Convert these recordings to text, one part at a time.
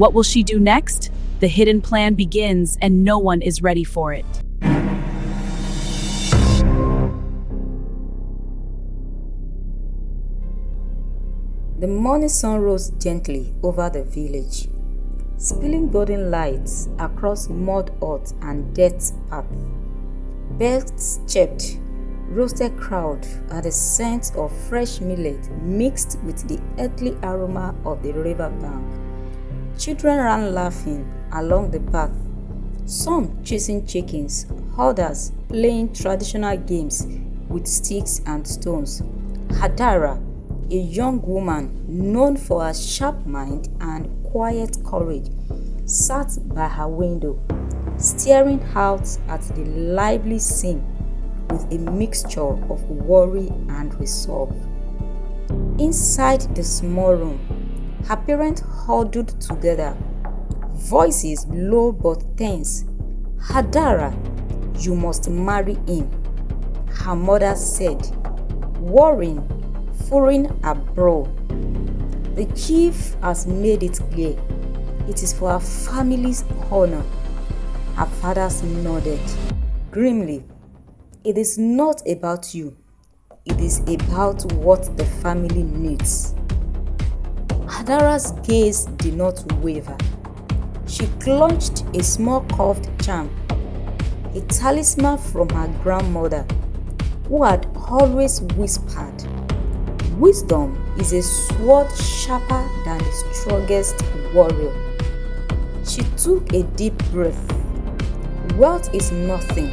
What will she do next? The hidden plan begins, and no one is ready for it. The morning sun rose gently over the village, spilling golden lights across mud huts and dirt paths. Birds chirped, roasted crowd, and the scent of fresh millet mixed with the earthly aroma of the river bank. Children ran laughing along the path, some chasing chickens, others playing traditional games with sticks and stones. Hadara, a young woman known for her sharp mind and quiet courage, sat by her window, staring out at the lively scene with a mixture of worry and resolve. Inside the small room, her parents huddled together, voices low but tense. "Hadara, you must marry him," her mother said, worrying, furrowing her brow. "The chief has made it clear. It is for our family's honor." Her father nodded grimly. "It is not about you. It is about what the family needs." Hadara's gaze did not waver. She clutched a small curved charm, a talisman from her grandmother, who had always whispered, "Wisdom is a sword sharper than the strongest warrior." She took a deep breath. "Wealth is nothing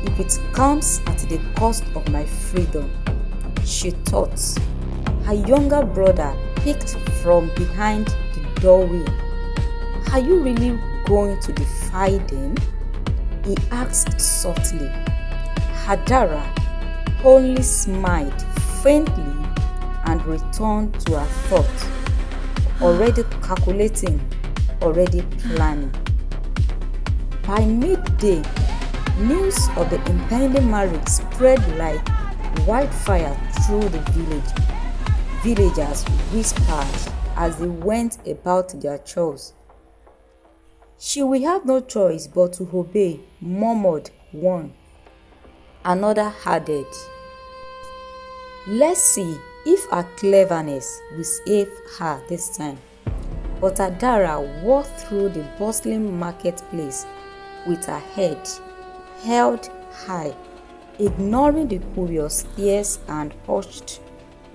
if it comes at the cost of my freedom," she thought. Her younger brother peeked from behind the doorway. "Are you really going to defy them?" he asked softly. Hadara only smiled faintly and returned to her thought, already calculating, already planning. By midday, news of the impending marriage spread like wildfire through the village. Villagers whispered as they went about their chores. "She will have no choice but to obey," murmured one. Another added, "Let's see if her cleverness will save her this time." But Hadara walked through the bustling marketplace with her head held high, ignoring the curious stares and hushed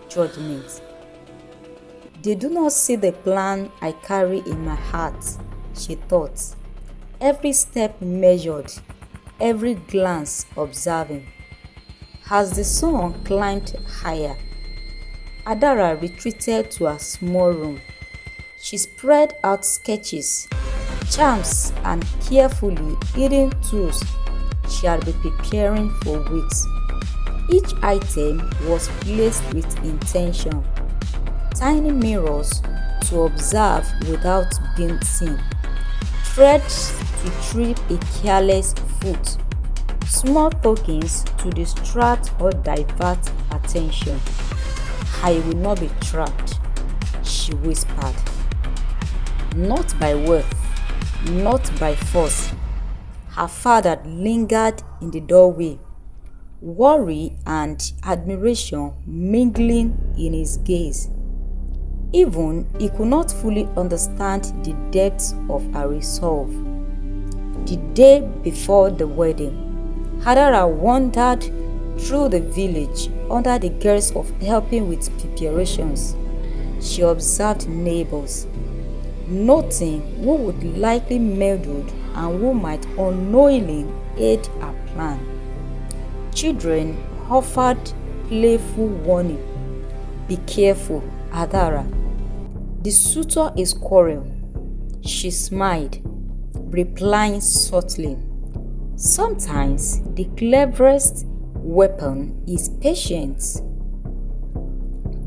judgments. "They do not see the plan I carry in my heart," she thought, every step measured, every glance observing. As the sun climbed higher, Hadara retreated to her small room. She spread out sketches, charms, and carefully hidden tools she had been preparing for weeks. Each item was placed with intention. Tiny mirrors to observe without being seen, threads to trip a careless foot, small tokens to distract or divert attention. "I will not be trapped," she whispered. "Not by wealth, not by force." Her father lingered in the doorway, worry and admiration mingling in his gaze. Even he could not fully understand the depth of her resolve. The day before the wedding, Hadara wandered through the village under the guise of helping with preparations. She observed neighbors, noting who would likely meddle and who might unknowingly aid her plan. Children offered playful warning, "Be careful, Hadara. The suitor is quarrel." She smiled, replying subtly, "Sometimes the cleverest weapon is patience."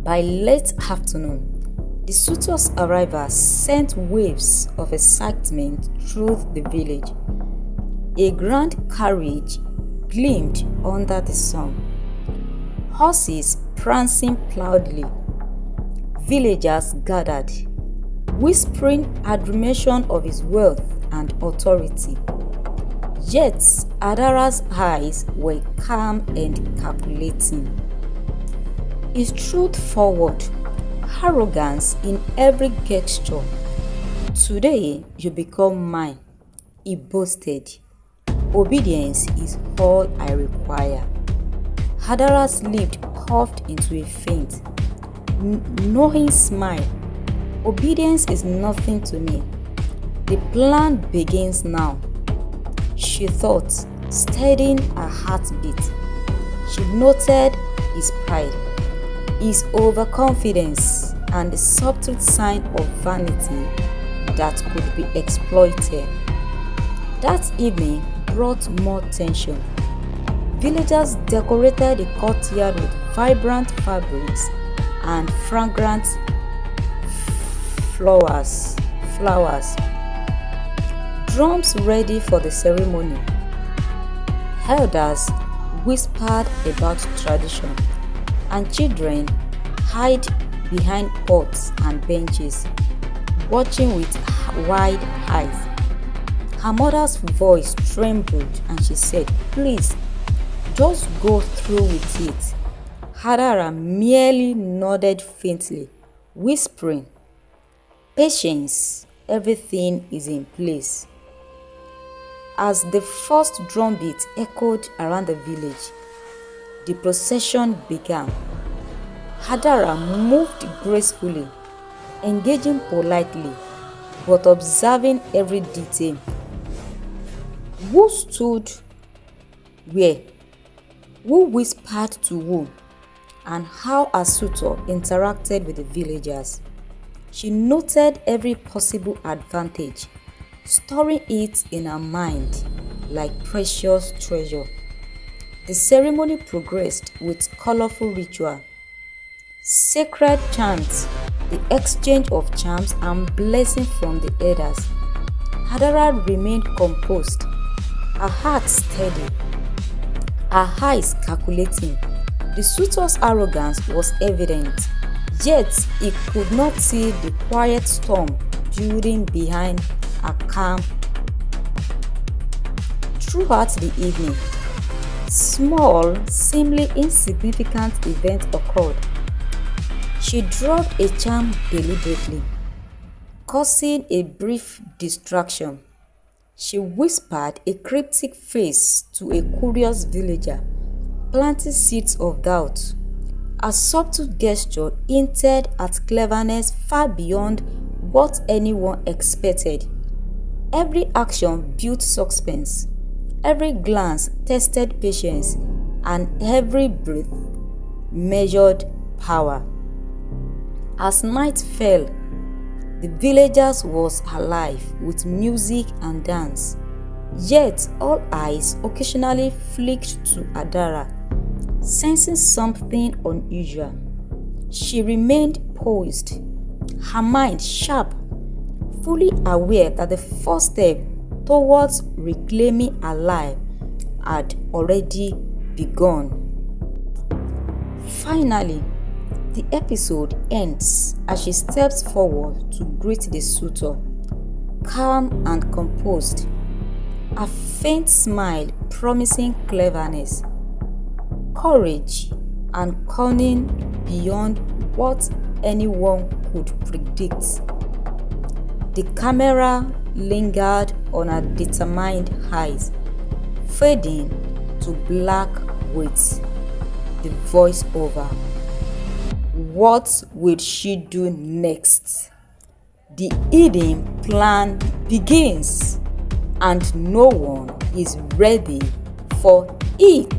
By late afternoon, the suitor's arrival sent waves of excitement through the village. A grand carriage gleamed under the sun, horses prancing proudly. Villagers gathered, whispering admiration of his wealth and authority. Yet Adara's eyes were calm and calculating. His truth-forward arrogance in every gesture. "Today you become mine," he boasted. "Obedience is all I require." Hadara's lip curved into a faint, knowing smile. "Obedience is nothing to me. The plan begins now," she thought, steadying her heartbeat. She noted his pride, his overconfidence, and the subtle sign of vanity that could be exploited. That evening brought more tension. Villagers decorated the courtyard with vibrant fabrics and fragrant flowers. Drums ready for the ceremony. Elders whispered about tradition, and children hid behind pots and benches, watching with wide eyes. Her mother's voice trembled and she said, "Please, just go through with it." Hadara merely nodded faintly, whispering, "Patience, everything is in place." As the first drumbeat echoed around the village, the procession began. Hadara moved gracefully, engaging politely, but observing every detail. Who stood where? Who whispered to whom? And how a suitor interacted with the villagers. She noted every possible advantage, storing it in her mind like precious treasure. The ceremony progressed with colorful ritual, sacred chants, the exchange of charms and blessings from the elders. Hadara remained composed, her heart steady, her eyes calculating. The suitor's arrogance was evident, yet he could not see the quiet storm building behind a calm. Throughout the evening, small, seemingly insignificant events occurred. She dropped a charm deliberately, causing a brief distraction. She whispered a cryptic phrase to a curious villager, planting seeds of doubt. A subtle gesture hinted at cleverness far beyond what anyone expected. Every action built suspense, every glance tested patience, and every breath measured power. As night fell, the villagers was alive with music and dance. Yet all eyes occasionally flicked to Adara, sensing something unusual. She remained poised, her mind sharp, fully aware that the first step towards reclaiming her life had already begun. Finally, the episode ends as she steps forward to greet the suitor, calm and composed, a faint smile promising cleverness, courage, and cunning beyond what anyone could predict. The camera lingered on her determined eyes, fading to black with the voice-over. What will she do next? The hidden plan begins, and no one is ready for it.